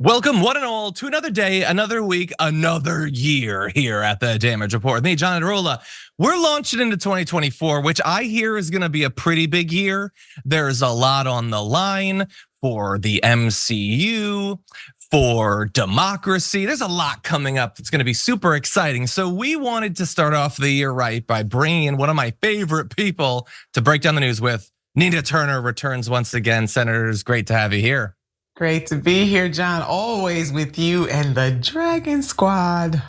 Welcome, one and all, to another day, another week, another year here at the Damage Report. Me, John Iadarola. We're launching into 2024, which I hear is going to be a pretty big year. There's a lot on the line for the MCU, for democracy. There's a lot coming up that's going to be super exciting. So we wanted to start off the year right by bringing in one of my favorite people to break down the news with. Nina Turner returns once again. Senators, great to have you here. Great to be here, John. Always with you and the Dragon Squad.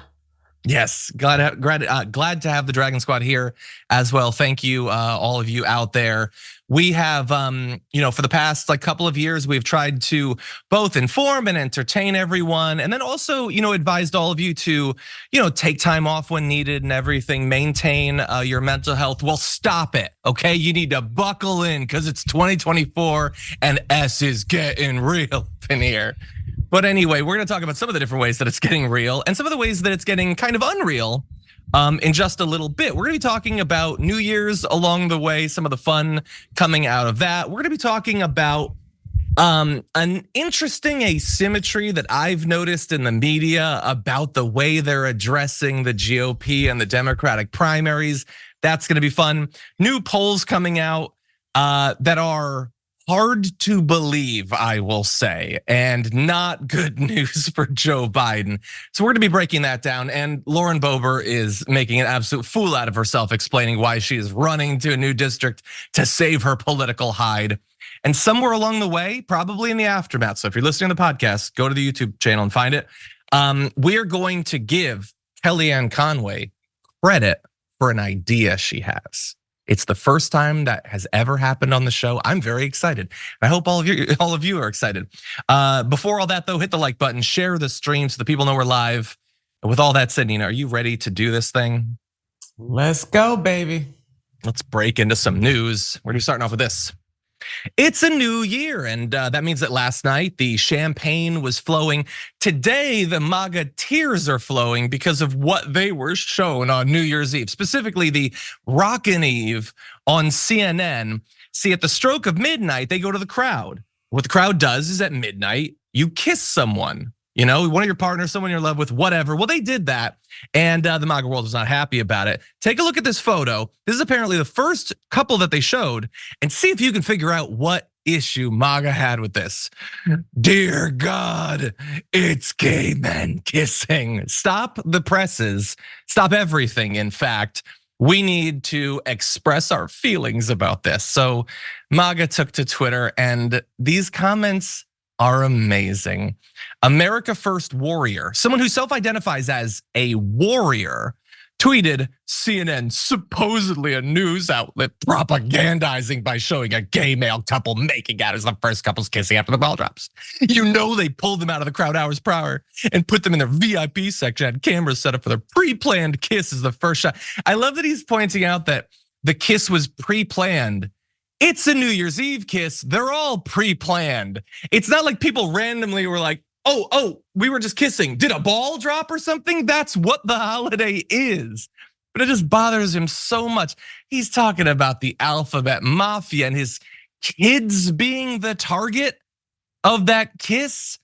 Yes, glad to have the Dragon Squad here as well. Thank you, all of you out there. We have, for the past couple of years, we've tried to both inform and entertain everyone, and then also, advised all of you to, take time off when needed and everything. Maintain your mental health. Well, stop it, okay? You need to buckle in because it's 2024 and S is getting real in here. But anyway, we're gonna talk about some of the different ways that it's getting real and some of the ways that it's getting kind of unreal in just a little bit. We're gonna be talking about New Year's along the way, some of the fun coming out of that. We're gonna be talking about an interesting asymmetry that I've noticed in the media about the way they're addressing the GOP and the Democratic primaries. That's gonna be fun. New polls coming out that are hard to believe, I will say, and not good news for Joe Biden. So we're gonna be breaking that down. And Lauren Boebert is making an absolute fool out of herself, explaining why she is running to a new district to save her political hide. And somewhere along the way, probably in the aftermath. So if you're listening to the podcast, go to the YouTube channel and find it. We are going to give Kellyanne Conway credit for an idea she has. It's the first time that has ever happened on the show. I'm very excited. I hope all of you are excited. Before all that though, hit the like button, share the stream so the people know we're live. And with all that said, Nina, are you ready to do this thing? Let's go, baby. Let's break into some news. We're starting off with this. It's a new year, and that means that last night the champagne was flowing. Today, the MAGA tears are flowing because of what they were shown on New Year's Eve, specifically the Rockin' Eve on CNN. See, at the stroke of midnight, they go to the crowd. What the crowd does is at midnight, you kiss someone. One of your partners, someone you're in love with, whatever. Well, they did that, and the MAGA world was not happy about it. Take a look at this photo. This is apparently the first couple that they showed, and see if you can figure out what issue MAGA had with this. Dear God, it's gay men kissing. Stop the presses, stop everything, in fact. We need to express our feelings about this. So MAGA took to Twitter, and these comments are amazing. America First Warrior, someone who self-identifies as a warrior, tweeted CNN, supposedly a news outlet, propagandizing by showing a gay male couple making out as the first couples kissing after the ball drops. They pulled them out of the crowd hours prior and put them in their VIP section, had cameras set up for their pre-planned kiss as the first shot. I love that he's pointing out that the kiss was pre-planned. It's a New Year's Eve kiss. They're all pre-planned. It's not like people randomly were like, oh, we were just kissing. Did a ball drop or something? That's what the holiday is. But it just bothers him so much. He's talking about the alphabet mafia and his kids being the target of that kiss.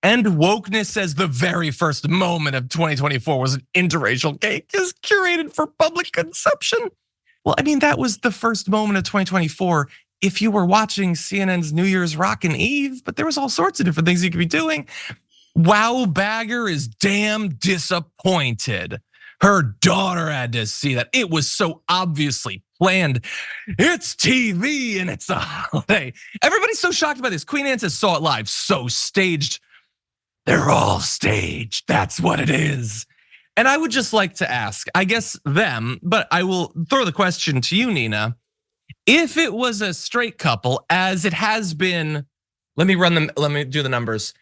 And wokeness says the very first moment of 2024 was an interracial gay kiss curated for public consumption. Well, I mean, that was the first moment of 2024 if you were watching CNN's New Year's Rockin' Eve, but there was all sorts of different things you could be doing. Wow Bagger is damn disappointed. Her daughter had to see that. It was so obviously planned. It's TV and it's a holiday. Everybody's so shocked by this. Queen Anne says, saw it live, so staged. They're all staged, that's what it is. And I would just like to ask, I guess them, but I will throw the question to you, Nina. If it was a straight couple, as it has been, let me do the numbers.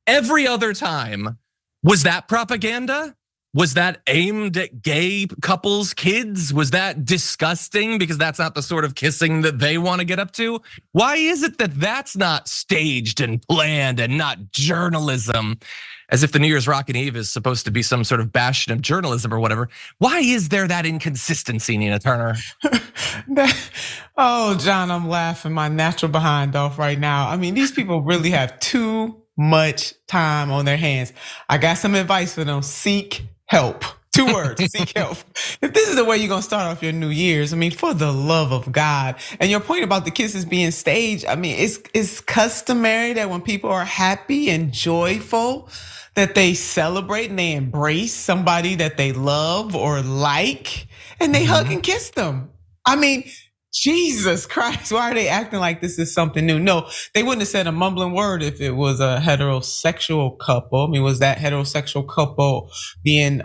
Every other time, was that propaganda? Was that aimed at gay couples, kids? Was that disgusting because that's not the sort of kissing that they want to get up to? Why is it that that's not staged and planned and not journalism? As if the New Year's Rockin' Eve is supposed to be some sort of bastion of journalism or whatever. Why is there that inconsistency, Nina Turner? Oh, John, I'm laughing my natural behind off right now. I mean, these people really have too much time on their hands. I got some advice for them. Seek help. 2 words, seek help. If this is the way you're gonna start off your New Year's, I mean, for the love of God. And your point about the kisses being staged, I mean, it's customary that when people are happy and joyful, that they celebrate and they embrace somebody that they love or like, and they hug and kiss them. I mean, Jesus Christ, why are they acting like this is something new? No, they wouldn't have said a mumbling word if it was a heterosexual couple. I mean, was that heterosexual couple being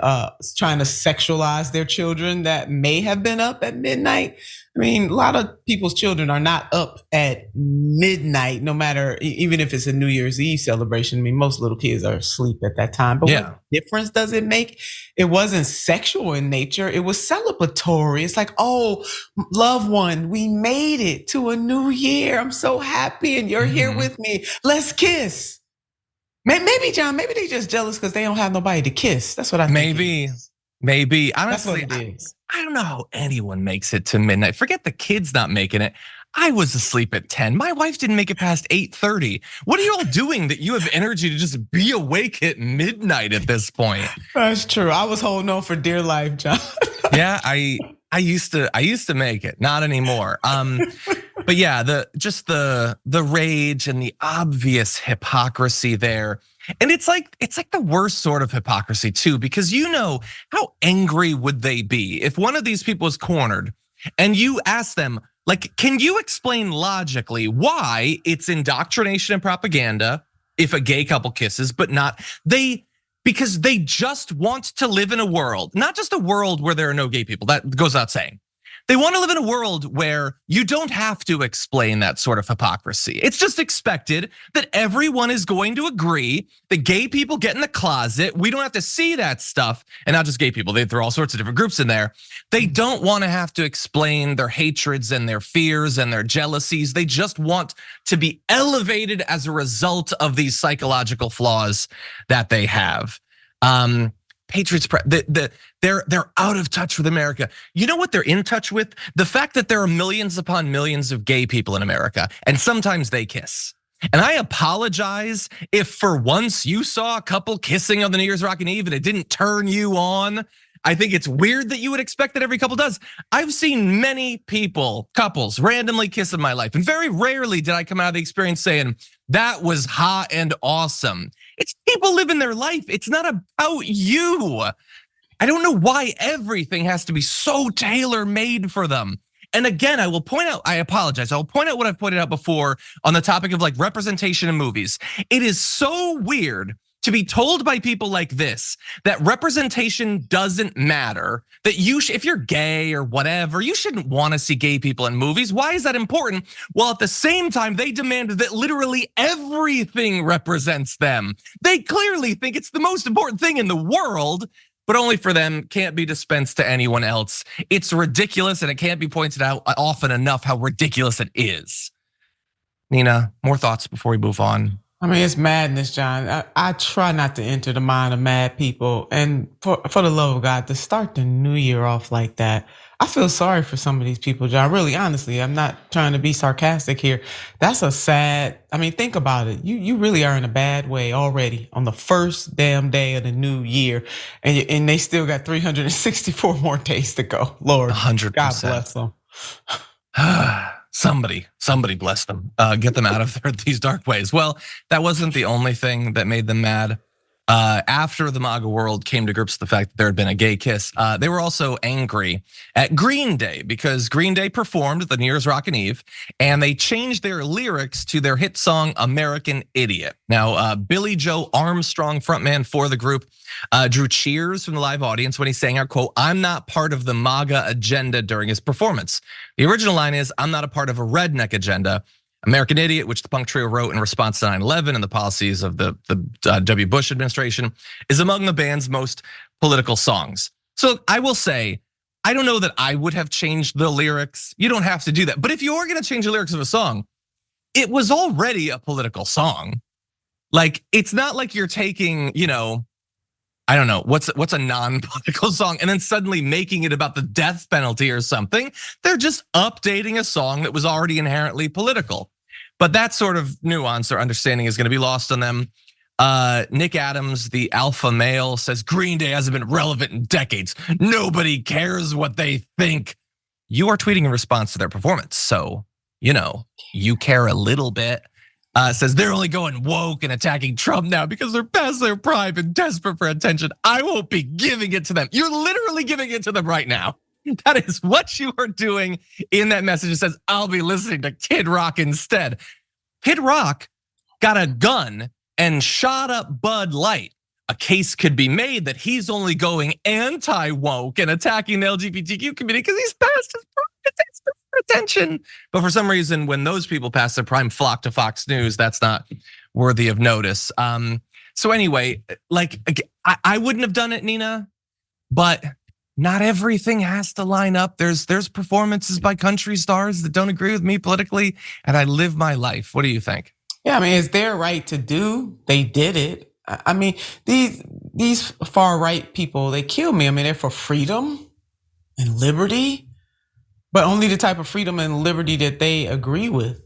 trying to sexualize their children that may have been up at midnight? I mean, a lot of people's children are not up at midnight, no matter, even if it's a New Year's Eve celebration. I mean, most little kids are asleep at that time. But what difference does it make? It wasn't sexual in nature. It was celebratory. It's like, oh, loved one, we made it to a new year. I'm so happy and you're here with me. Let's kiss. Maybe, John, maybe they just jealous because they don't have nobody to kiss. That's what I think. Maybe. Honestly, that's what it is. I don't know how anyone makes it to midnight. Forget the kids not making it. I was asleep at 10. My wife didn't make it past 8:30. What are you all doing that you have energy to just be awake at midnight at this point? That's true. I was holding on for dear life, John. Yeah, I used to make it, not anymore. But yeah, the rage and the obvious hypocrisy there. And it's like the worst sort of hypocrisy too, because you know how angry would they be if one of these people was cornered and you ask them, like, can you explain logically why it's indoctrination and propaganda if a gay couple kisses, but not because they just want to live in a world, not just a world where there are no gay people, that goes without saying. They want to live in a world where you don't have to explain that sort of hypocrisy. It's just expected that everyone is going to agree that gay people get in the closet. We don't have to see that stuff. And not just gay people, they throw all sorts of different groups in there. They don't want to have to explain their hatreds and their fears and their jealousies. They just want to be elevated as a result of these psychological flaws that they have. Patriots, they're out of touch with America. You know what they're in touch with? The fact that there are millions upon millions of gay people in America, and sometimes they kiss. And I apologize if for once you saw a couple kissing on the New Year's Rockin' Eve and it didn't turn you on. I think it's weird that you would expect that every couple does. I've seen many couples randomly kiss in my life, and very rarely did I come out of the experience saying, that was hot and awesome. It's people living their life. It's not about you. I don't know why everything has to be so tailor-made for them. And again, I will point out, I apologize. I will point out what I've pointed out before on the topic of like representation in movies. It is so weird to be told by people like this that representation doesn't matter, that if you're gay or whatever, you shouldn't want to see gay people in movies. Why is that important? Well, at the same time, they demand that literally everything represents them. They clearly think it's the most important thing in the world, but only for them, can't be dispensed to anyone else. It's ridiculous, and it can't be pointed out often enough how ridiculous it is. Nina, more thoughts before we move on? I mean, it's madness, John. I try not to enter the mind of mad people. And for the love of God, to start the new year off like that, I feel sorry for some of these people, John. Really, honestly, I'm not trying to be sarcastic here. That's a sad, I mean, think about it. You really are in a bad way already on the first damn day of the new year. And they still got 364 more days to go. Lord, 100%. God bless them. Somebody bless them, get them out of these dark ways. Well, that wasn't the only thing that made them mad. After the MAGA world came to grips with the fact that there had been a gay kiss, they were also angry at Green Day because Green Day performed the New Year's Rockin' Eve and they changed their lyrics to their hit song American Idiot. Now, Billy Joe Armstrong, frontman for the group, drew cheers from the live audience when he sang out, quote, "I'm not part of the MAGA agenda" during his performance. The original line is, "I'm not a part of a redneck agenda." American Idiot, which the punk trio wrote in response to 9/11 and the policies of the W. Bush administration, is among the band's most political songs. So I will say, I don't know that I would have changed the lyrics. You don't have to do that. But if you are gonna change the lyrics of a song, it was already a political song. Like, it's not like you're taking, I don't know, what's a non-political song and then suddenly making it about the death penalty or something. They're just updating a song that was already inherently political. But that sort of nuance or understanding is gonna be lost on them. Nick Adams, the alpha male, says Green Day hasn't been relevant in decades. Nobody cares what they think. You are tweeting in response to their performance, so you care a little bit. Says they're only going woke and attacking Trump now because they're past their prime and desperate for attention. I won't be giving it to them. You're literally giving it to them right now. That is what you are doing in that message. It says, I'll be listening to Kid Rock instead. Kid Rock got a gun and shot up Bud Light. A case could be made that he's only going anti-woke and attacking the LGBTQ community because he's past his prime for attention. But for some reason, when those people pass their prime, flock to Fox News, that's not worthy of notice. So anyway, like I wouldn't have done it, Nina, but not everything has to line up. There's performances by country stars that don't agree with me politically, and I live my life. What do you think? Yeah, I mean, it's their right to do. They did it. I mean, these far right people, they kill me. I mean, they're for freedom and liberty, but only the type of freedom and liberty that they agree with.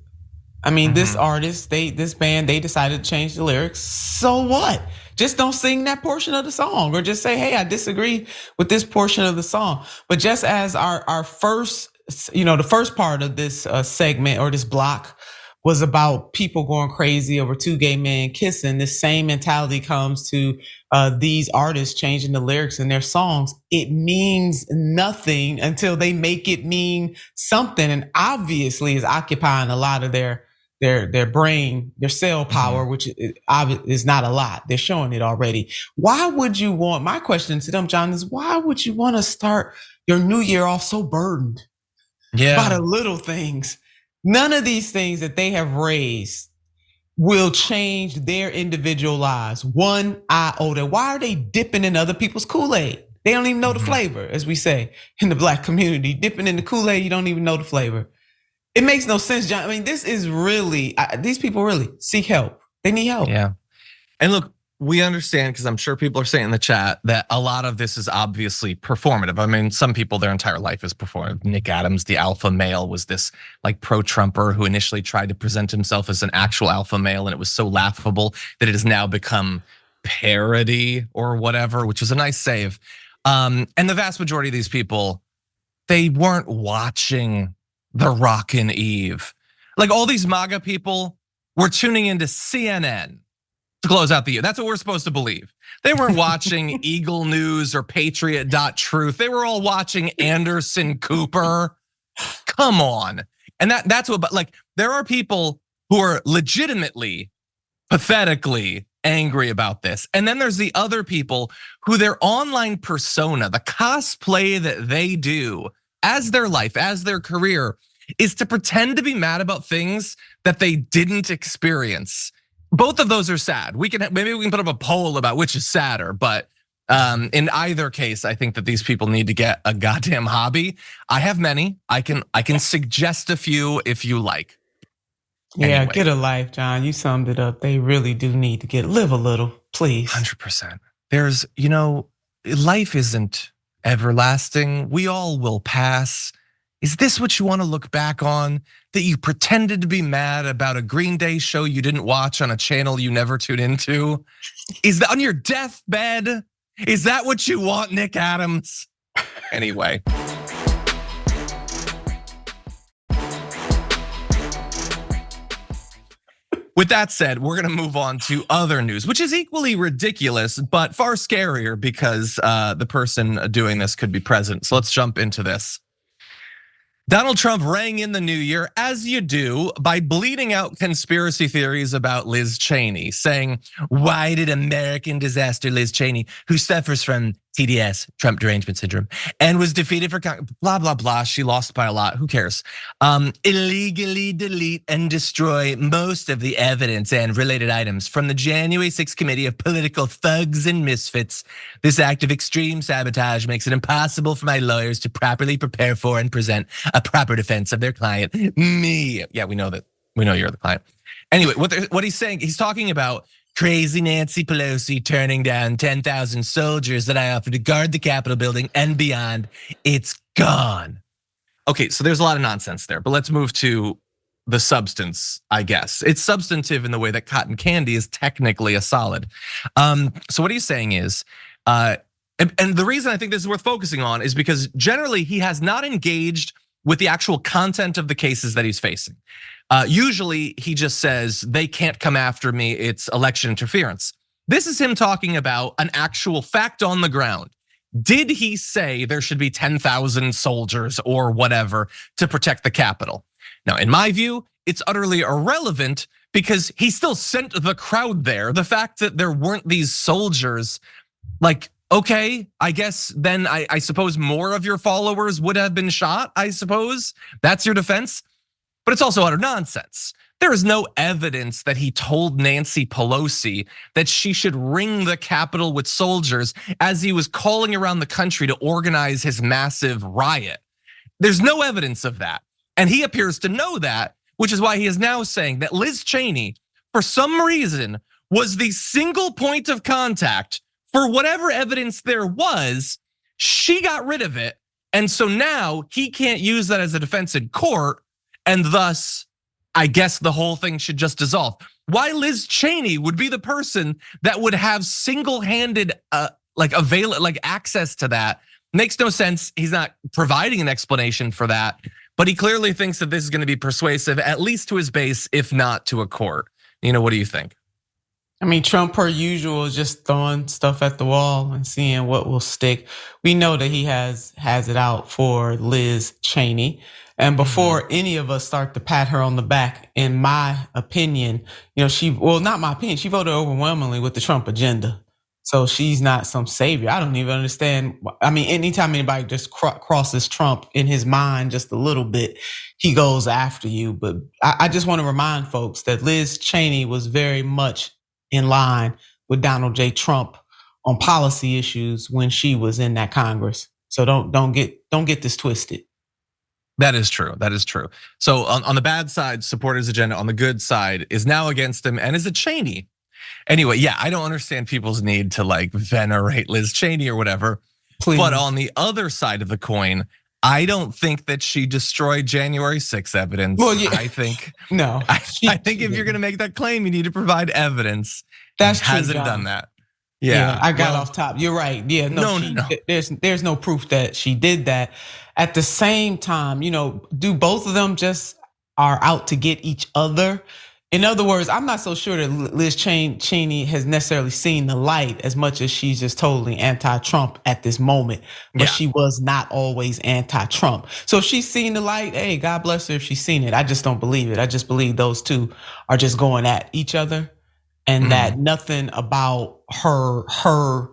I mean, this artist, this band, they decided to change the lyrics. So what? Just don't sing that portion of the song, or just say, hey, I disagree with this portion of the song. But just as our first, the first part of this segment or this block was about people going crazy over two gay men kissing, this same mentality comes to these artists changing the lyrics in their songs. It means nothing until they make it mean something, and obviously is occupying a lot of their brain, their cell power, which is not a lot. They're showing it already. Why would you want, my question to them, John, is why would you want to start your new year off so burdened by the little things? None of these things that they have raised will change their individual lives one iota. Why are they dipping in other people's Kool-Aid? They don't even know the flavor, as we say in the Black community. Dipping in the Kool-Aid, you don't even know the flavor. It makes no sense, John. I mean, this is really, these people really seek help. They need help. Yeah. And look, we understand, because I'm sure people are saying in the chat that a lot of this is obviously performative. I mean, some people, their entire life is performative. Nick Adams, the alpha male, was this like pro-Trumper who initially tried to present himself as an actual alpha male, and it was so laughable that it has now become parody or whatever, which was a nice save. And the vast majority of these people, they weren't watching the Rockin' Eve. Like all these MAGA people were tuning into CNN to close out the year. That's what we're supposed to believe. They weren't watching Eagle News or Patriot.Truth. They were all watching Anderson Cooper. Come on. And that's what, like, there are people who are legitimately, pathetically angry about this. And then there's the other people who their online persona, the cosplay that they do as their life, as their career, is to pretend to be mad about things that they didn't experience. Both of those are sad. Maybe we can put up a poll about which is sadder, but in either case, I think that these people need to get a goddamn hobby. I have many. I can suggest a few if you like. Yeah, anyway. Get a life, John. You summed it up. They really do need to live a little, please. 100%. There's, life isn't everlasting. We all will pass. Is this what you want to look back on? That you pretended to be mad about a Green Day show you didn't watch on a channel you never tuned into? Is that on your deathbed? Is that what you want, Nick Adams? Anyway. With that said, we're gonna move on to other news, which is equally ridiculous, but far scarier because the person doing this could be president. So let's jump into this. Donald Trump rang in the new year, as you do, by bleeding out conspiracy theories about Liz Cheney, saying, why did American disaster Liz Cheney, who suffers from TDS, Trump derangement syndrome, and was defeated for blah, blah, blah, she lost by a lot, who cares, illegally delete and destroy most of the evidence and related items from the January 6th committee of political thugs and misfits. This act of extreme sabotage makes it impossible for my lawyers to properly prepare for and present a proper defense of their client, me. Yeah, we know that. We know you're the client. Anyway, what he's saying, he's talking about crazy Nancy Pelosi turning down 10,000 soldiers that I offered to guard the Capitol building and beyond. It's gone. Okay, so there's a lot of nonsense there, but let's move to the substance, I guess. It's substantive in the way that cotton candy is technically a solid. So what he's saying is, and the reason I think this is worth focusing on is because generally he has not engaged with the actual content of the cases that he's facing. Usually he just says, they can't come after me, it's election interference. This is him talking about an actual fact on the ground. Did he say there should be 10,000 soldiers or whatever to protect the Capitol? Now, in my view, it's utterly irrelevant because he still sent the crowd there. The fact that there weren't these soldiers, like, okay, I guess then I suppose more of your followers would have been shot, I suppose. That's your defense. But it's also utter nonsense. There is no evidence that he told Nancy Pelosi that she should ring the Capitol with soldiers as he was calling around the country to organize his massive riot. There's no evidence of that. And he appears to know that, which is why he is now saying that Liz Cheney, for some reason, was the single point of contact for whatever evidence there was. She got rid of it. And so now he can't use that as a defense in court. And thus, I guess the whole thing should just dissolve. Why Liz Cheney would be the person that would have single-handed access to that makes no sense. He's not providing an explanation for that, but he clearly thinks that this is going to be persuasive, at least to his base, if not to a court. What do you think? I mean, Trump, per usual, is just throwing stuff at the wall and seeing what will stick. We know that he has it out for Liz Cheney. And before any of us start to pat her on the back, in my opinion, not my opinion, she voted overwhelmingly with the Trump agenda. So she's not some savior. I don't even understand. I mean, anytime anybody just crosses Trump in his mind just a little bit, he goes after you. But I just want to remind folks that Liz Cheney was very much in line with Donald J. Trump on policy issues when she was in that Congress. So don't get this twisted. That is true. That is true. So on the bad side, support his agenda. On the good side, is now against him and is a Cheney. Anyway, yeah, I don't understand people's need to venerate Liz Cheney or whatever. Please. But on the other side of the coin, I don't think that she destroyed January 6th evidence. Well, yeah. I think no. I think if you're going to make that claim, you need to provide evidence. That's true, hasn't John. done that. Yeah, I got off top. You're right. Yeah, no. There's no proof that she did that. At the same time, do both of them just are out to get each other? In other words, I'm not so sure that Liz Cheney has necessarily seen the light as much as she's just totally anti-Trump at this moment. But she was not always anti-Trump. So if she's seen the light, hey, God bless her if she's seen it. I just don't believe it. I just believe those two are just going at each other. And that nothing about her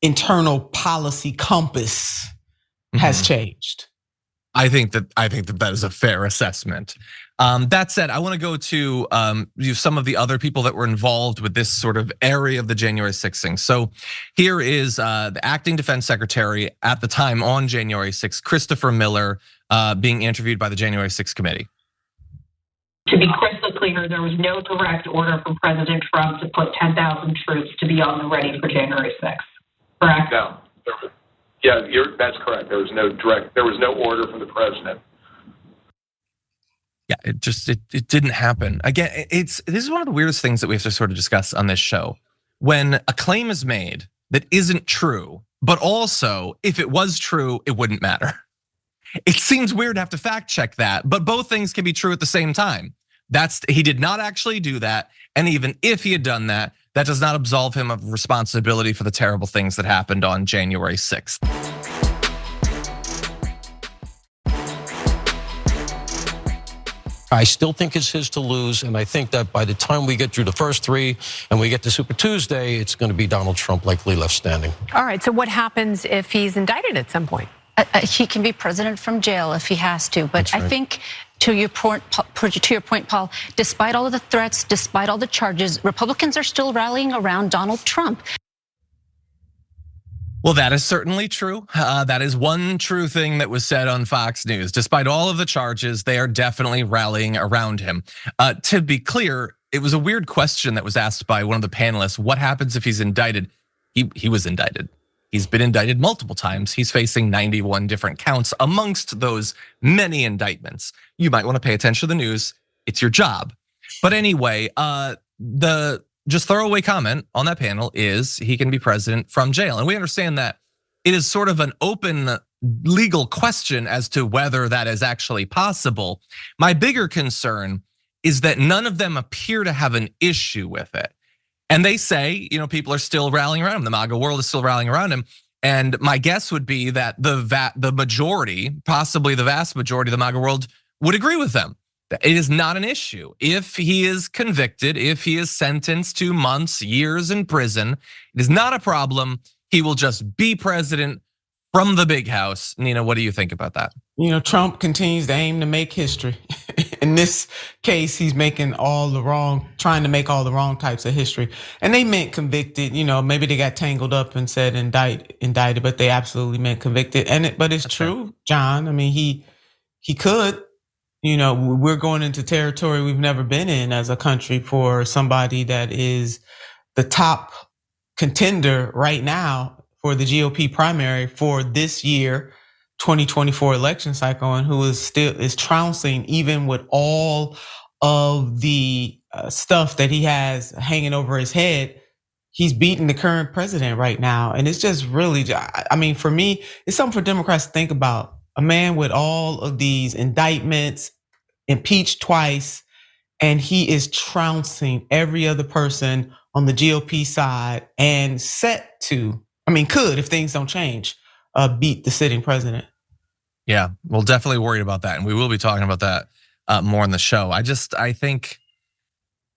internal policy compass has changed. I think that is a fair assessment. That said, I want to go to some of the other people that were involved with this sort of area of the January 6th thing. So here is the acting defense secretary at the time on January 6th, Christopher Miller, being interviewed by the January 6th committee. To be crystal clear, there was no direct order from President Trump to put 10,000 troops to be on the ready for January 6th, correct? No, that's correct. There was no order from the president. Yeah, it didn't happen. Again, this is one of the weirdest things that we have to sort of discuss on this show. When a claim is made that isn't true, but also if it was true, it wouldn't matter. It seems weird to have to fact check that, but both things can be true at the same time. He did not actually do that. And even if he had done that, that does not absolve him of responsibility for the terrible things that happened on January 6th. I still think it's his to lose, and I think that by the time we get through the first three and we get to Super Tuesday, it's going to be Donald Trump likely left standing. All right, so what happens if he's indicted at some point? He can be president from jail if he has to, but Right. I think to your point, Paul, despite all of the threats, despite all the charges, Republicans are still rallying around Donald Trump. Well, that is certainly true. That is one true thing that was said on Fox News. Despite all of the charges, they are definitely rallying around him. To be clear, it was a weird question that was asked by one of the panelists. What happens if he's indicted? He was indicted. He's been indicted multiple times. He's facing 91 different counts amongst those many indictments. You might want to pay attention to the news. It's your job. But anyway, the just throwaway comment on that panel is he can be president from jail. And we understand that it is sort of an open legal question as to whether that is actually possible. My bigger concern is that none of them appear to have an issue with it. And they say, people are still rallying around him. The MAGA world is still rallying around him. And my guess would be that the majority, possibly the vast majority of the MAGA world would agree with them. It is not an issue. If he is convicted, if he is sentenced to months, years in prison, it is not a problem. He will just be president from the big house. Nina, what do you think about that? Trump continues to aim to make history. In this case, he's trying to make all the wrong types of history. And they meant convicted, maybe they got tangled up and said indicted, but they absolutely meant convicted. But it's true, John. I mean, he could. We're going into territory we've never been in as a country for somebody that is the top contender right now for the GOP primary for this year, 2024 election cycle, and who is trouncing even with all of the stuff that he has hanging over his head. He's beating the current president right now. And it's just really, for me, it's something for Democrats to think about. A man with all of these indictments, impeached twice, and he is trouncing every other person on the GOP side and set to, could, if things don't change, beat the sitting president. Yeah, we'll definitely worried about that. And we will be talking about that more in the show. I think,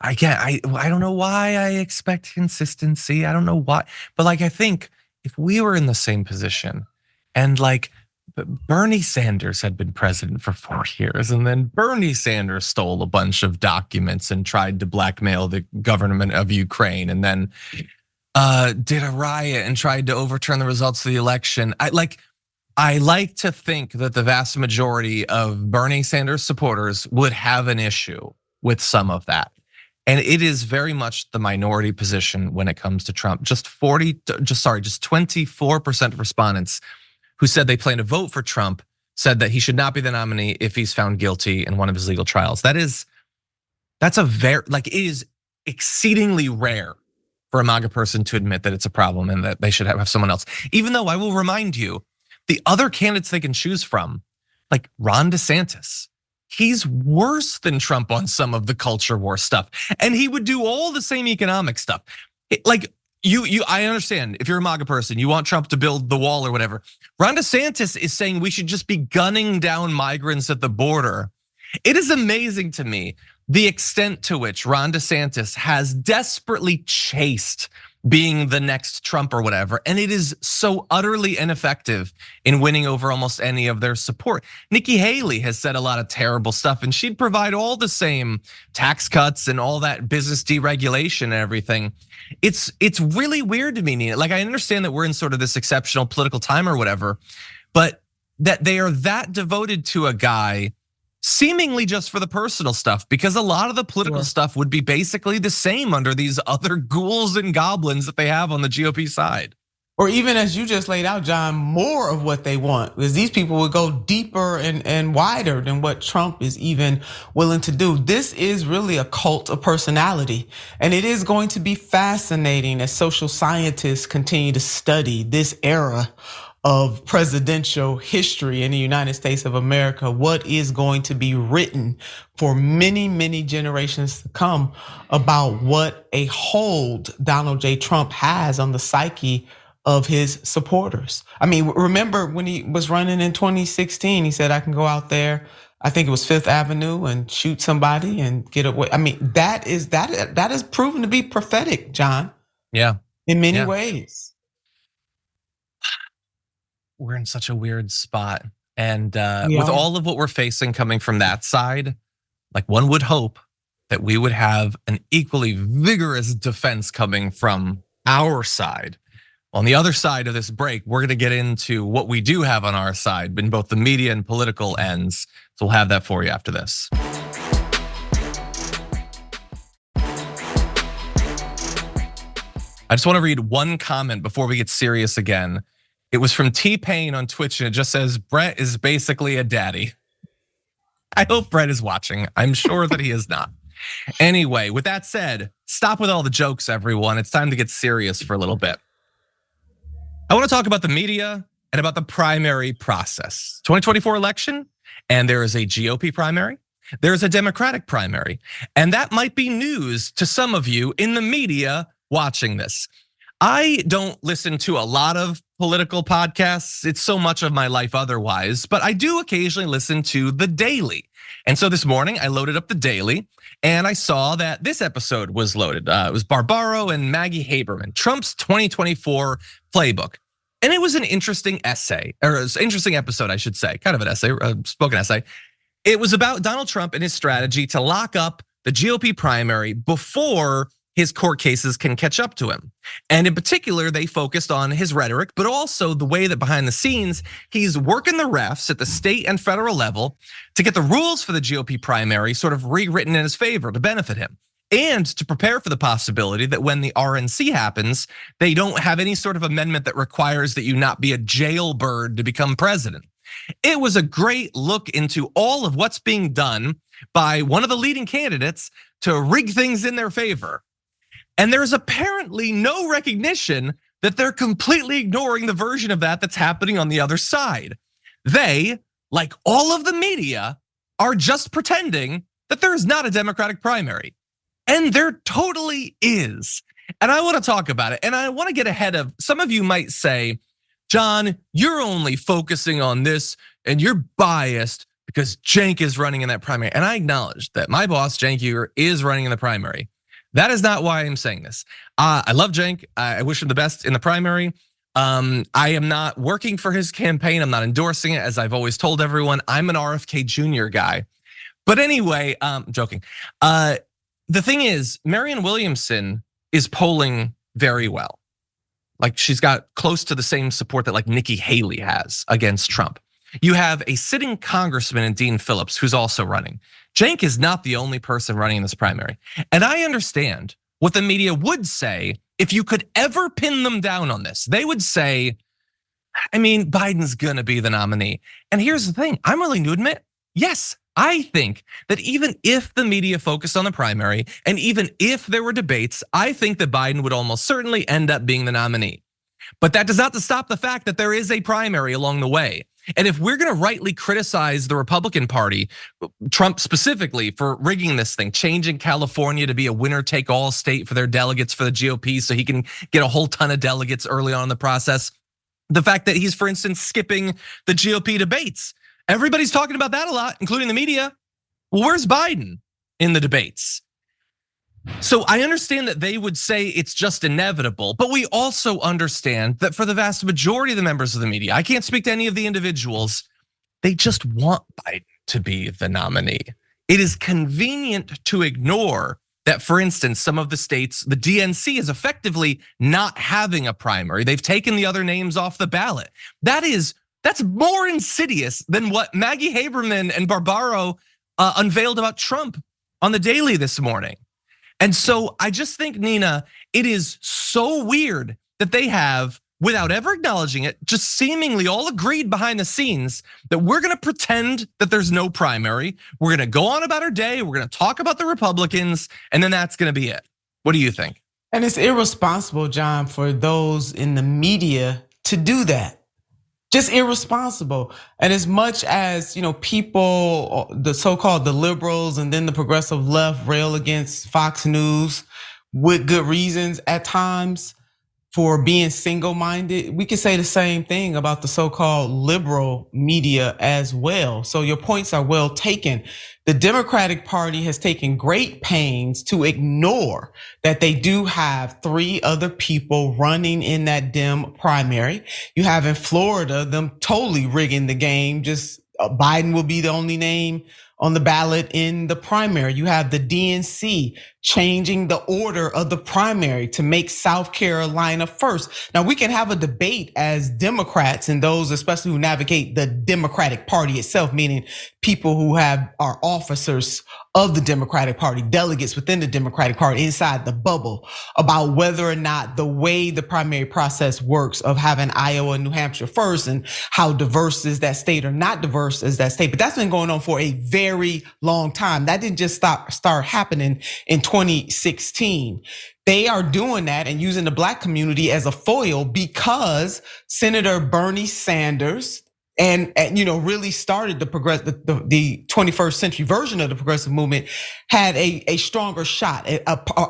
I don't know why I expect consistency. I don't know why, but I think if we were in the same position and Bernie Sanders had been president for 4 years, and then Bernie Sanders stole a bunch of documents and tried to blackmail the government of Ukraine, and then did a riot and tried to overturn the results of the election. I like to think that the vast majority of Bernie Sanders supporters would have an issue with some of that. And it is very much the minority position when it comes to Trump. Just 24% of respondents who said they plan to vote for Trump said that he should not be the nominee if he's found guilty in one of his legal trials. It is exceedingly rare for a MAGA person to admit that it's a problem and that they should have someone else. Even though I will remind you, the other candidates they can choose from, like Ron DeSantis, he's worse than Trump on some of the culture war stuff. And he would do all the same economic stuff. I understand if you're a MAGA person, you want Trump to build the wall or whatever. Ron DeSantis is saying we should just be gunning down migrants at the border. It is amazing to me the extent to which Ron DeSantis has desperately chased being the next Trump or whatever. And it is so utterly ineffective in winning over almost any of their support. Nikki Haley has said a lot of terrible stuff, and she'd provide all the same tax cuts and all that business deregulation and everything. It's really weird to me, Nina. I understand that we're in sort of this exceptional political time or whatever, but that they are that devoted to a guy seemingly just for the personal stuff, because a lot of the political stuff would be basically the same under these other ghouls and goblins that they have on the GOP side. Or even as you just laid out, John, more of what they want, because these people would go deeper and wider than what Trump is even willing to do. This is really a cult of personality. And it is going to be fascinating as social scientists continue to study this era of presidential history in the United States of America, what is going to be written for many, many generations to come about what a hold Donald J. Trump has on the psyche of his supporters. Remember when he was running in 2016, he said, I can go out there, I think it was Fifth Avenue, and shoot somebody and get away. That is proven to be prophetic, John. Yeah. In many ways. We're in such a weird spot. And with all of what we're facing coming from that side, one would hope that we would have an equally vigorous defense coming from our side. On the other side of this break, we're gonna get into what we do have on our side in both the media and political ends. So we'll have that for you after this. I just wanna read one comment before we get serious again. It was from T-Pain on Twitch, and it just says, Brett is basically a daddy. I hope Brett is watching. I'm sure that he is not. Anyway, with that said, stop with all the jokes, everyone. It's time to get serious for a little bit. I want to talk about the media and about the primary process. 2024 election, and there is a GOP primary. There's a Democratic primary, and that might be news to some of you in the media watching this. I don't listen to a lot of political podcasts. It's so much of my life otherwise, but I do occasionally listen to The Daily. And so this morning I loaded up The Daily and I saw that this episode was loaded. It was Barbaro and Maggie Haberman, Trump's 2024 playbook. And it was an interesting essay, or an interesting episode, I should say, kind of an essay, a spoken essay. It was about Donald Trump and his strategy to lock up the GOP primary before his court cases can catch up to him. And in particular, they focused on his rhetoric, but also the way that behind the scenes, he's working the refs at the state and federal level to get the rules for the GOP primary sort of rewritten in his favor to benefit him. And to prepare for the possibility that when the RNC happens, they don't have any sort of amendment that requires that you not be a jailbird to become president. It was a great look into all of what's being done by one of the leading candidates to rig things in their favor. And there's apparently no recognition that they're completely ignoring the version of that that's happening on the other side. They, like all of the media, are just pretending that there is not a Democratic primary. And there totally is. And I want to talk about it. And I want to get ahead of, some of you might say, John, you're only focusing on this and you're biased because Cenk is running in that primary. And I acknowledge that my boss, Cenk Uygur, is running in the primary. That is not why I'm saying this. I love Cenk. I wish him the best in the primary. I am not working for his campaign. I'm not endorsing it, as I've always told everyone. I'm an RFK Jr. guy. But anyway, I'm joking. The thing is, Marianne Williamson is polling very well. Like she's got close to the same support that like Nikki Haley has against Trump. You have a sitting congressman in Dean Phillips who's also running. Cenk is not the only person running in this primary. And I understand what the media would say if you could ever pin them down on this. They would say, I mean, Biden's gonna be the nominee. And here's the thing, I'm willing to admit, yes, I think that even if the media focused on the primary and even if there were debates, I think that Biden would almost certainly end up being the nominee. But that does not stop the fact that there is a primary along the way. And if we're gonna rightly criticize the Republican Party, Trump specifically, for rigging this thing, changing California to be a winner-take-all state for their delegates for the GOP so he can get a whole ton of delegates early on in the process. The fact that he's, for instance, skipping the GOP debates. Everybody's talking about that a lot, including the media. Well, where's Biden in the debates? So I understand that they would say it's just inevitable, but we also understand that for the vast majority of the members of the media, I can't speak to any of the individuals, they just want Biden to be the nominee. It is convenient to ignore that, for instance, some of the states, the DNC is effectively not having a primary. They've taken the other names off the ballot. That's more insidious than what Maggie Haberman and Barbaro unveiled about Trump on The Daily this morning. And so I just think, Nina, it is so weird that they have, without ever acknowledging it, just seemingly all agreed behind the scenes that we're gonna pretend that there's no primary. We're gonna go on about our day. We're gonna talk about the Republicans, and then that's gonna be it. What do you think? And it's irresponsible, John, for those in the media to do that. Just irresponsible. And as much as people, the so-called the liberals and then the progressive left rail against Fox News with good reasons at times for being single-minded, we could say the same thing about the so-called liberal media as well. So your points are well taken. The Democratic Party has taken great pains to ignore that they do have 3 other people running in that Dem primary. You have in Florida them totally rigging the game. Just Biden will be the only name on the ballot in the primary. You have the DNC changing the order of the primary to make South Carolina first. Now we can have a debate as Democrats and those especially who navigate the Democratic Party itself, meaning people who are officers of the Democratic Party, delegates within the Democratic Party inside the bubble, about whether or not the way the primary process works of having Iowa and New Hampshire first and how diverse is that state or not diverse is that state. But that's been going on for a very very long time. That didn't just start happening in 2016. They are doing that and using the black community as a foil because Senator Bernie Sanders and really started the 21st century version of the progressive movement, had a stronger shot. An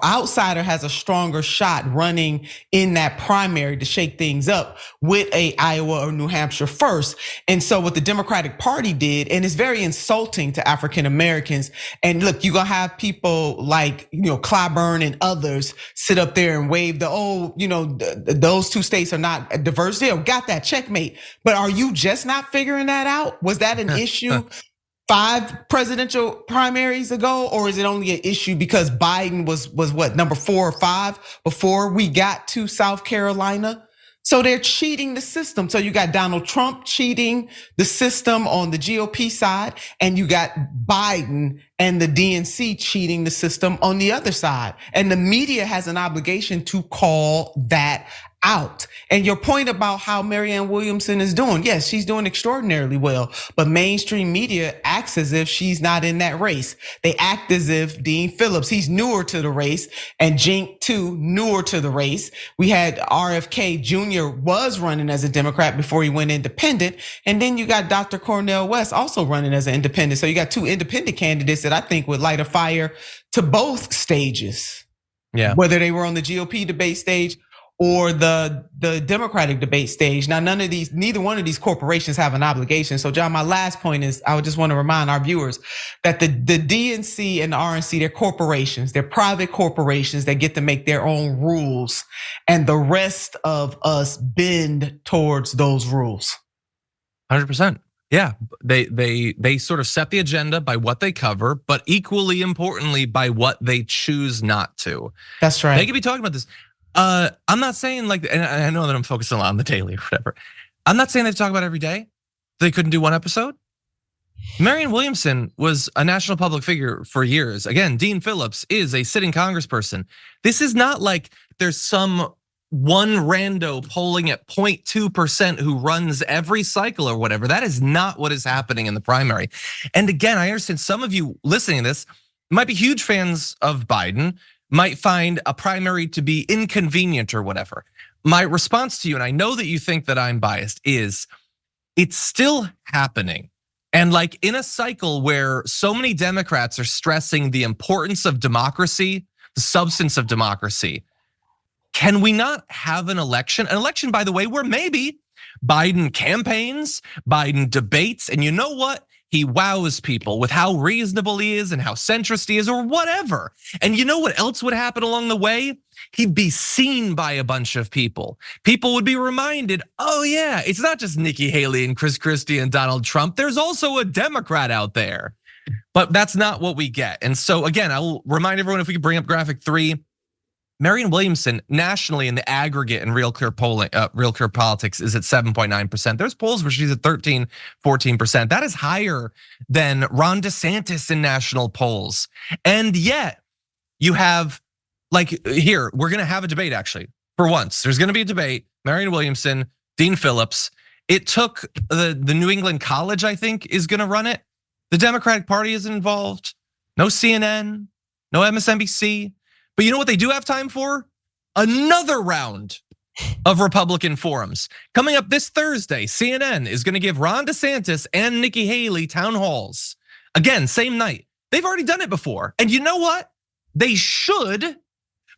outsider has a stronger shot running in that primary to shake things up with a Iowa or New Hampshire first. And so what the Democratic Party did, and it's very insulting to African Americans. And look, you're gonna have people like Clyburn and others sit up there and wave those two states are not diverse. Yeah, got that, checkmate. But are you just not figuring that out? Was that an issue 5 presidential primaries ago, or is it only an issue because Biden was what, number 4 or 5 before we got to South Carolina? So they're cheating the system. So you got Donald Trump cheating the system on the GOP side, and you got Biden and the DNC cheating the system on the other side. And the media has an obligation to call that out. And your point about how Marianne Williamson is doing, yes, she's doing extraordinarily well, but mainstream media acts as if she's not in that race. They act as if Dean Phillips, he's newer to the race, and Jink too, newer to the race. We had RFK Jr. was running as a Democrat before he went independent. And then you got Dr. Cornel West also running as an independent. So you got 2 independent candidates that I think would light a fire to both stages. Yeah. Whether they were on the GOP debate stage or the Democratic debate stage. Now, neither one of these corporations have an obligation. So John, my last point is, I would just want to remind our viewers that the DNC and the RNC, they're corporations, they're private corporations that get to make their own rules. And the rest of us bend towards those rules. 100%. Yeah, they sort of set the agenda by what they cover, but equally importantly by what they choose not to. That's right. They could be talking about this. I'm not saying and I know that I'm focusing a lot on the daily or whatever. I'm not saying they talk about it every day. They couldn't do one episode. Marianne Williamson was a national public figure for years. Again, Dean Phillips is a sitting congressperson. This is not like there's some one rando polling at 0.2% who runs every cycle or whatever. That is not what is happening in the primary. And again, I understand some of you listening to this might be huge fans of Biden, might find a primary to be inconvenient or whatever. My response to you, and I know that you think that I'm biased, is it's still happening. And like in a cycle where so many Democrats are stressing the importance of democracy, the substance of democracy, can we not have an election? An election, by the way, where maybe Biden campaigns, Biden debates, and you know what? He wows people with how reasonable he is and how centrist he is or whatever. And you know what else would happen along the way? He'd be seen by a bunch of people. People would be reminded, oh yeah, it's not just Nikki Haley and Chris Christie and Donald Trump. There's also a Democrat out there. But that's not what we get. And so again, I will remind everyone, if we could bring up graphic 3, Marianne Williamson nationally in the aggregate in Real Clear polling, Real Clear Politics is at 7.9%. There's polls where she's at 13, 14%. That is higher than Ron DeSantis in national polls. And yet you have, like here, we're gonna have a debate actually. For once, there's gonna be a debate, Marianne Williamson, Dean Phillips. It took the New England College, I think, is gonna run it. The Democratic Party isn't involved. No CNN, no MSNBC. But you know what they do have time for? Another round of Republican forums. Coming up this Thursday, CNN is gonna give Ron DeSantis and Nikki Haley town halls. Again, same night. They've already done it before. And you know what? They should,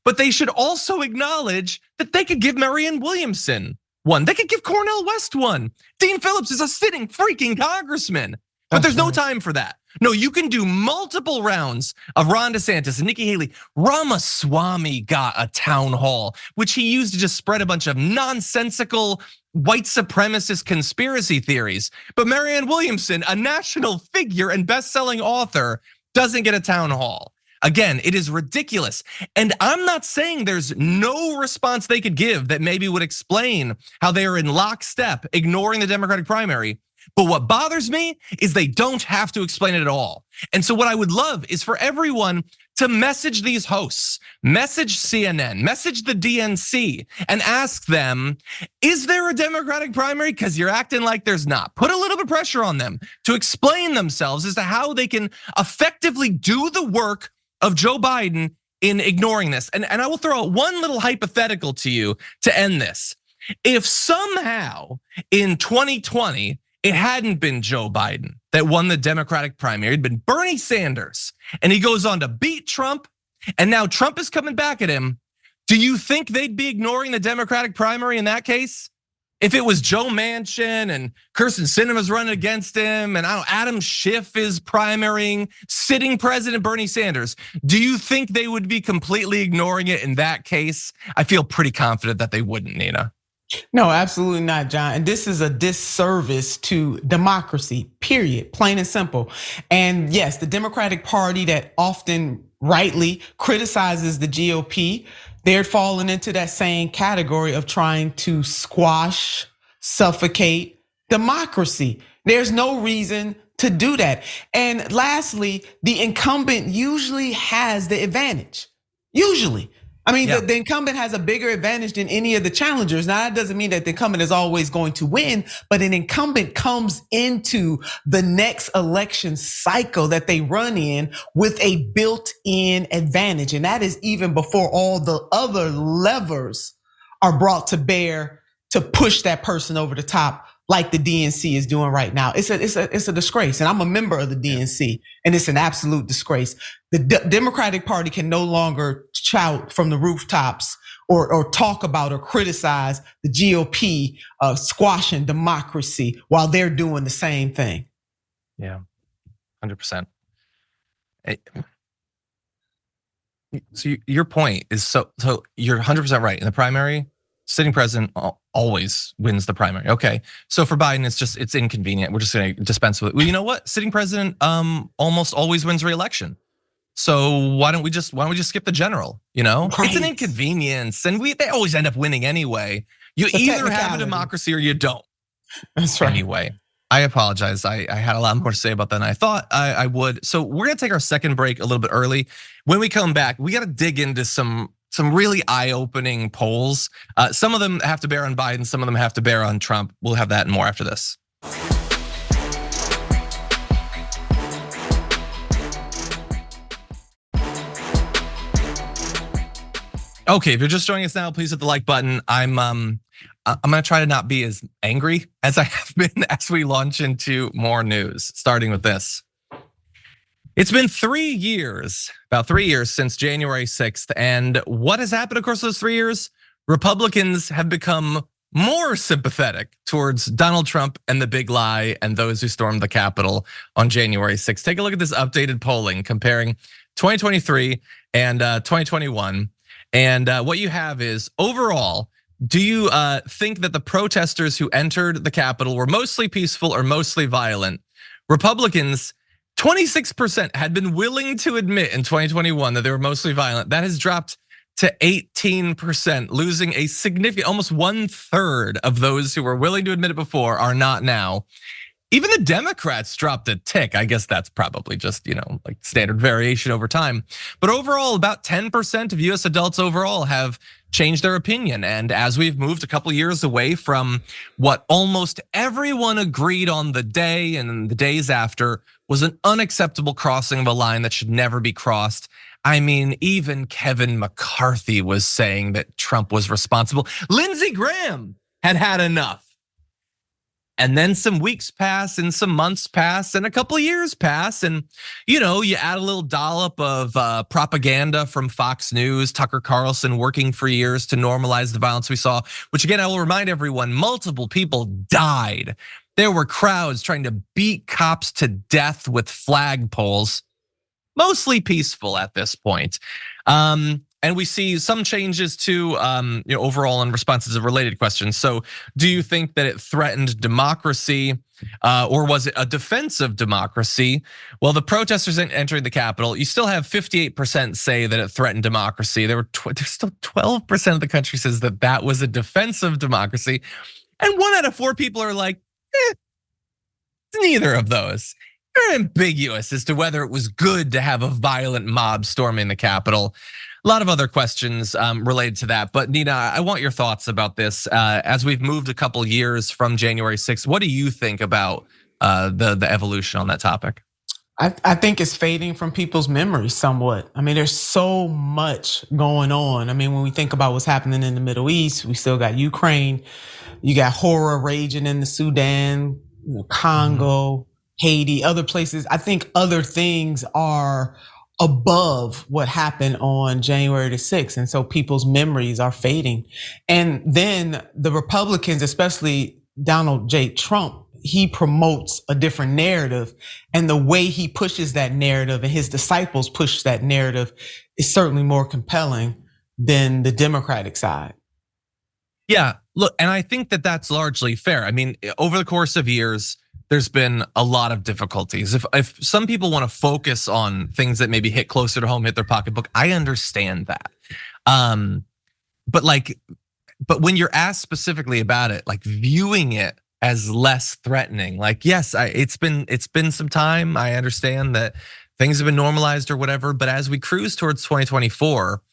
but they should also acknowledge that they could give Marianne Williamson one. They could give Cornel West one. Dean Phillips is a sitting freaking congressman, but there's no time for that. No, you can do multiple rounds of Ron DeSantis and Nikki Haley. Ramaswamy got a town hall, which he used to just spread a bunch of nonsensical white supremacist conspiracy theories. But Marianne Williamson, a national figure and best-selling author, doesn't get a town hall. Again, it is ridiculous. And I'm not saying there's no response they could give that maybe would explain how they are in lockstep, ignoring the Democratic primary. But what bothers me is they don't have to explain it at all. And so what I would love is for everyone to message these hosts, message CNN, message the DNC, and ask them, is there a Democratic primary? Because you're acting like there's not. Put a little bit of pressure on them to explain themselves as to how they can effectively do the work of Joe Biden in ignoring this. And I will throw out one little hypothetical to you to end this. If somehow in 2020, it hadn't been Joe Biden that won the Democratic primary, it'd been Bernie Sanders, and he goes on to beat Trump, and now Trump is coming back at him, do you think they'd be ignoring the Democratic primary in that case? If it was Joe Manchin and Kirsten Sinema's running against him, and Adam Schiff is primarying sitting President Bernie Sanders, do you think they would be completely ignoring it in that case? I feel pretty confident that they wouldn't, Nina. No, absolutely not, John. And this is a disservice to democracy, period, plain and simple. And yes, the Democratic Party that often rightly criticizes the GOP, they're falling into that same category of trying to squash, suffocate democracy. There's no reason to do that. And lastly, the incumbent usually has the advantage. Usually. I mean, the incumbent has a bigger advantage than any of the challengers. Now, that doesn't mean that the incumbent is always going to win, but an incumbent comes into the next election cycle that they run in with a built-in advantage. And that is even before all the other levers are brought to bear to push that person over the top, like the DNC is doing right now. It's a disgrace, and I'm a member of the DNC, and it's an absolute disgrace. The Democratic Party can no longer shout from the rooftops or talk about or criticize the GOP squashing democracy while they're doing the same thing. Yeah, 100%. So your point is so you're 100% right. In the primary, sitting president always wins the primary. Okay, so for Biden, it's inconvenient. We're just gonna dispense with it. Well, you know what? Sitting president almost always wins re-election. So why don't we just skip the general? You know, Right. It's an inconvenience, and they always end up winning anyway. You either have a democracy or you don't. That's right. Anyway, I apologize. I had a lot more to say about that than I thought I would. So we're gonna take our second break a little bit early. When we come back, we got to dig into some really eye-opening polls. Some of them have to bear on Biden, some of them have to bear on Trump. We'll have that and more after this. Okay, if you're just joining us now, please hit the like button. I'm gonna try to not be as angry as I have been as we launch into more news, starting with this. It's been 3 years, about 3 years since January 6th. And what has happened across those 3 years? Republicans have become more sympathetic towards Donald Trump and the big lie and those who stormed the Capitol on January 6th. Take a look at this updated polling comparing 2023 and 2021. And what you have is overall, do you think that the protesters who entered the Capitol were mostly peaceful or mostly violent? Republicans, 26% had been willing to admit in 2021 that they were mostly violent. That has dropped to 18%, losing a significant, almost 1/3 of those who were willing to admit it before are not now. Even the Democrats dropped a tick. I guess that's probably just, like standard variation over time. But overall, about 10% of US adults overall have changed their opinion. And as we've moved a couple years away from what almost everyone agreed on the day and the days after was an unacceptable crossing of a line that should never be crossed. I mean, even Kevin McCarthy was saying that Trump was responsible. Lindsey Graham had had enough. And then some weeks pass and some months pass and a couple of years pass. And you add a little dollop of propaganda from Fox News, Tucker Carlson working for years to normalize the violence we saw, which again, I will remind everyone, multiple people died. There were crowds trying to beat cops to death with flagpoles, mostly peaceful at this point. And we see some changes to overall in responses of related questions. So do you think that it threatened democracy or was it a defense of democracy? Well, the protesters entering the Capitol, you still have 58% say that it threatened democracy. There's still 12% of the country says that that was a defense of democracy. And 1 out of 4 people are like, it's neither of those. Very ambiguous as to whether it was good to have a violent mob storming the Capitol. A lot of other questions related to that. But Nina, I want your thoughts about this. As we've moved a couple years from January 6th, what do you think about the evolution on that topic? I think it's fading from people's memories somewhat. I mean, there's so much going on. I mean, when we think about what's happening in the Middle East, we still got Ukraine, you got horror raging in the Sudan, Congo, Haiti, other places. I think other things are above what happened on January the 6th. And so people's memories are fading. And then the Republicans, especially Donald J. Trump, he promotes a different narrative, and the way he pushes that narrative and his disciples push that narrative is certainly more compelling than the Democratic side. Yeah, look, and I think that that's largely fair. I mean, over the course of years, there's been a lot of difficulties. If some people want to focus on things that maybe hit closer to home, hit their pocketbook, I understand that. But when you're asked specifically about it, like viewing it as less threatening, like yes, it's been some time. I understand that things have been normalized or whatever, but as we cruise towards 2024,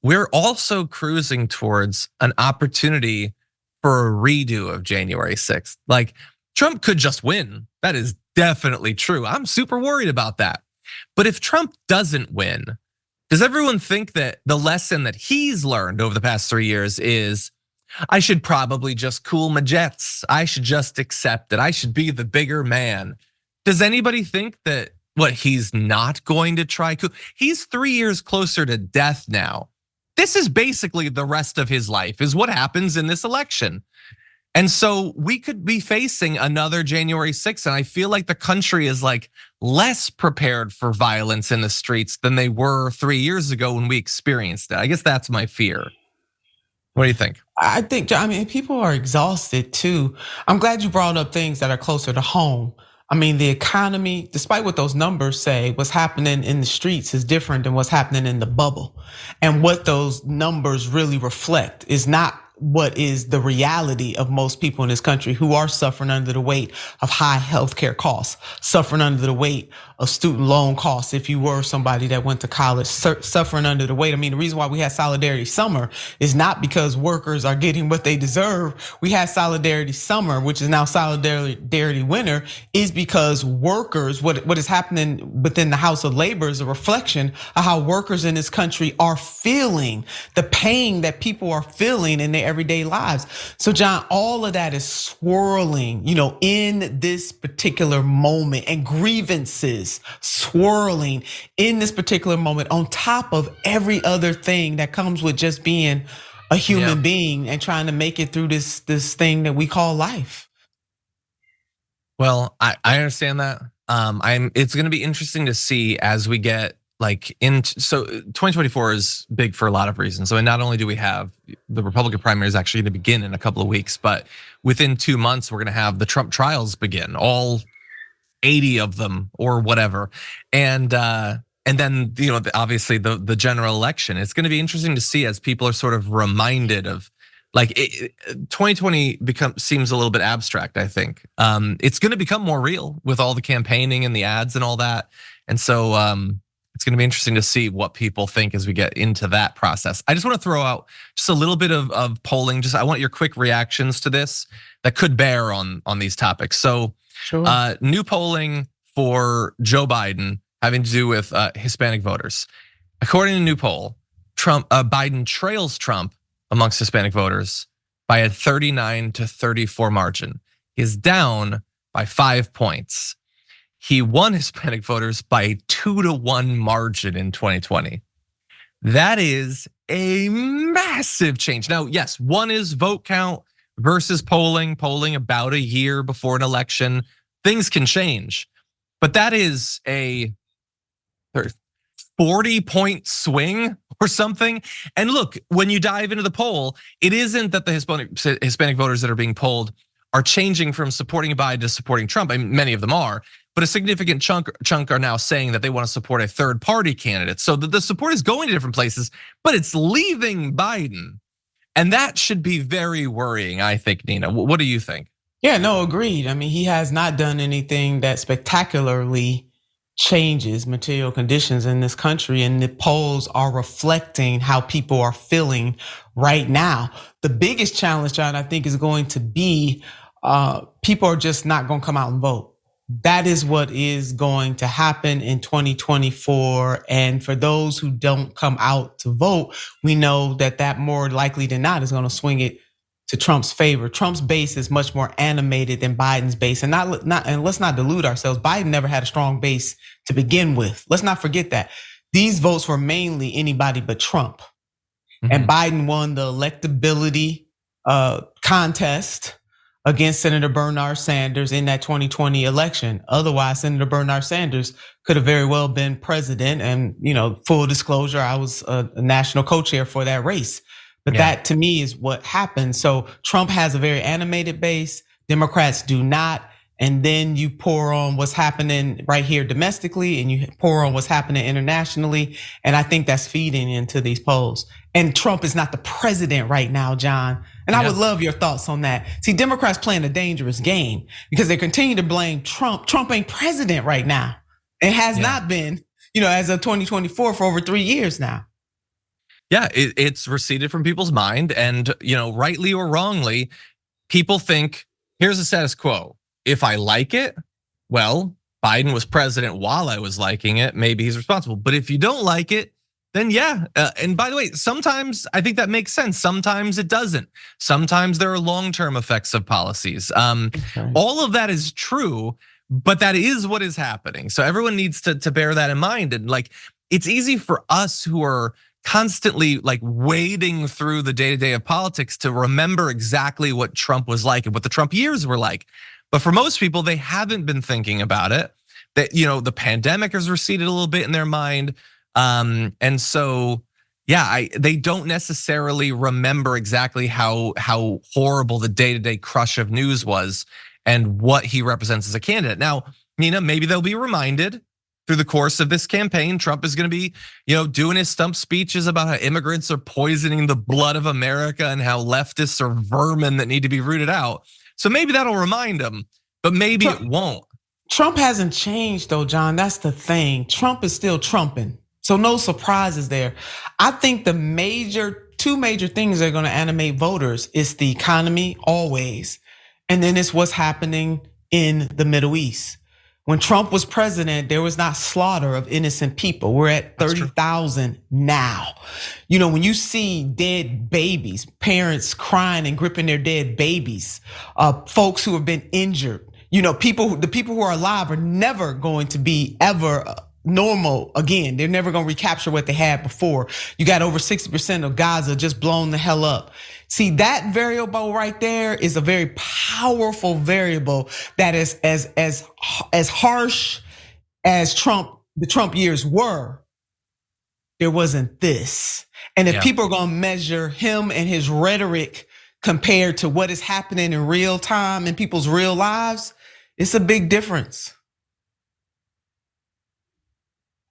we're also cruising towards an opportunity for a redo of January 6th. Like Trump could just win. That is definitely true. I'm super worried about that. But if Trump doesn't win, does everyone think that the lesson that he's learned over the past 3 years is, I should probably just cool my jets. I should just accept it. I should be the bigger man. Does anybody think that what he's not going to try? He's 3 years closer to death now. This is basically the rest of his life, is what happens in this election. And so we could be facing another January 6th. And I feel like the country is like less prepared for violence in the streets than they were 3 years ago when we experienced it. I guess that's my fear. What do you think? I mean, people are exhausted too. I'm glad you brought up things that are closer to home. I mean, the economy, despite what those numbers say, what's happening in the streets is different than what's happening in the bubble. And what those numbers really reflect is not what is the reality of most people in this country who are suffering under the weight of high healthcare costs, suffering under the weight of student loan costs. If you were somebody that went to college, suffering under the weight. I mean, the reason why we had Solidarity Summer is not because workers are getting what they deserve. We had Solidarity Summer, which is now Solidarity Winter, is because workers, what is happening within the House of Labor is a reflection of how workers in this country are feeling, the pain that people are feeling in their everyday lives. So John, all of that is swirling, in this particular moment, and grievances swirling in this particular moment on top of every other thing that comes with just being a human being and trying to make it through this thing that we call life. Well, I understand that. It's going to be interesting to see as we get so 2024 is big for a lot of reasons. So not only do we have the Republican primaries actually going to begin in a couple of weeks, but within 2 months, we're going to have the Trump trials begin, all 80 of them or whatever. And then, obviously the general election. It's going to be interesting to see as people are sort of reminded of 2020 seems a little bit abstract, I think. It's going to become more real with all the campaigning and the ads and all that. And so, it's going to be interesting to see what people think as we get into that process. I just want to throw out just a little bit of polling. I want your quick reactions to this that could bear on these topics. So, sure. New polling for Joe Biden having to do with Hispanic voters. According to a new poll, Biden trails Trump amongst Hispanic voters by a 39-34 margin. He's down by 5 points. He won Hispanic voters by a 2-1 margin in 2020. That is a massive change. Now, yes, one is vote count versus polling about a year before an election. Things can change, but that is a 40-point swing or something. And look, when you dive into the poll, it isn't that the Hispanic voters that are being polled are changing from supporting Biden to supporting Trump. I mean, many of them are, but a significant chunk are now saying that they want to support a third party candidate. So the support is going to different places, but it's leaving Biden. And that should be very worrying, I think, Nina. What do you think? Yeah, no, agreed. I mean, he has not done anything that spectacularly changes material conditions in this country, and the polls are reflecting how people are feeling right now. The biggest challenge, John, I think, is going to be people are just not going to come out and vote. That is what is going to happen in 2024. And for those who don't come out to vote, we know that more likely than not is going to swing it to Trump's favor. Trump's base is much more animated than Biden's base, and and let's not delude ourselves. Biden never had a strong base to begin with. Let's not forget that. These votes were mainly anybody but Trump, and Biden won the electability contest against Senator Bernard Sanders in that 2020 election. Otherwise, Senator Bernard Sanders could have very well been president. And full disclosure, I was a national co-chair for that race. But that to me is what happened. So Trump has a very animated base. Democrats do not. And then you pour on what's happening right here domestically, and you pour on what's happening internationally. And I think that's feeding into these polls. And Trump is not the president right now, John. And I would love your thoughts on that. See, Democrats playing a dangerous game because they continue to blame Trump. Trump ain't president right now. It has not been, as of 2024 for over 3 years now. Yeah, it's receded from people's mind, and rightly or wrongly, people think here's the status quo. If I like it, well, Biden was president while I was liking it. Maybe he's responsible. But if you don't like it, then yeah. And by the way, sometimes I think that makes sense. Sometimes it doesn't. Sometimes there are long-term effects of policies. All of that is true, but that is what is happening. So everyone needs to bear that in mind. And it's easy for us who are constantly wading through the day-to-day of politics to remember exactly what Trump was like and what the Trump years were like. But for most people, they haven't been thinking about it. That the pandemic has receded a little bit in their mind. And so, they don't necessarily remember exactly how horrible the day-to-day crush of news was and what he represents as a candidate. Now, Nina, maybe they'll be reminded through the course of this campaign. Trump is going to be, doing his stump speeches about how immigrants are poisoning the blood of America and how leftists are vermin that need to be rooted out. So maybe that'll remind him, but maybe it won't. Trump hasn't changed though, John. That's the thing. Trump is still trumping. So no surprises there. I think two major things that are going to animate voters is the economy always, and then it's what's happening in the Middle East. When Trump was president, there was not slaughter of innocent people. We're at 30,000 now. When you see dead babies, parents crying and gripping their dead babies, folks who have been injured, the people who are alive are never going to be ever normal again. They're never going to recapture what they had before. You got over 60% of Gaza just blown the hell up. See, that variable right there is a very powerful variable that is as harsh as the Trump years were. There wasn't this. And if people are going to measure him and his rhetoric compared to what is happening in real time in people's real lives, it's a big difference.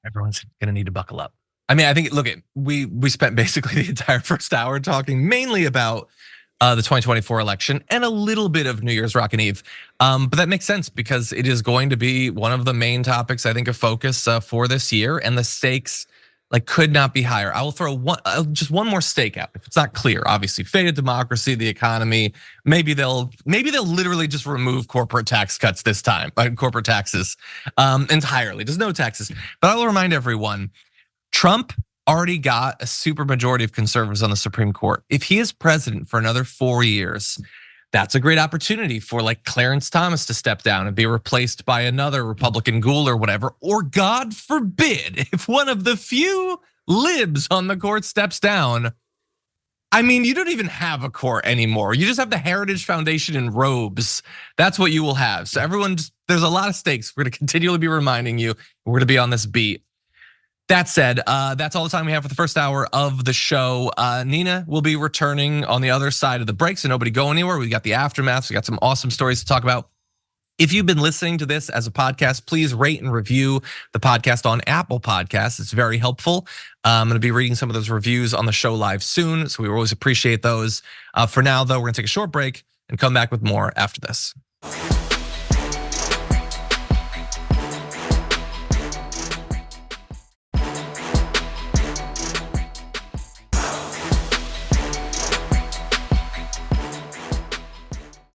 Everyone's gonna need to buckle up. I mean, I think, look, we spent basically the entire first hour talking mainly about the 2024 election and a little bit of New Year's Rockin' Eve. But that makes sense because it is going to be one of the main topics, I think, of focus for this year, and the stakes could not be higher. I will throw just one more stake out if it's not clear. Obviously, faded democracy, the economy. Maybe they'll literally just remove corporate tax cuts this time, corporate taxes entirely. There's no taxes. But I will remind everyone, Trump already got a super majority of conservatives on the Supreme Court. If he is president for another 4 years, that's a great opportunity for Clarence Thomas to step down and be replaced by another Republican ghoul or whatever. Or God forbid, if one of the few libs on the court steps down, I mean, you don't even have a court anymore. You just have the Heritage Foundation in robes. That's what you will have. So everyone, there's a lot of stakes. We're gonna continually be reminding you, we're gonna be on this beat. That said, that's all the time we have for the first hour of the show. Nina will be returning on the other side of the break, so nobody go anywhere. We got the aftermath, we got some awesome stories to talk about. If you've been listening to this as a podcast, please rate and review the podcast on Apple Podcasts. It's very helpful. I'm gonna be reading some of those reviews on the show live soon, so we always appreciate those. For now, though, we're gonna take a short break and come back with more after this.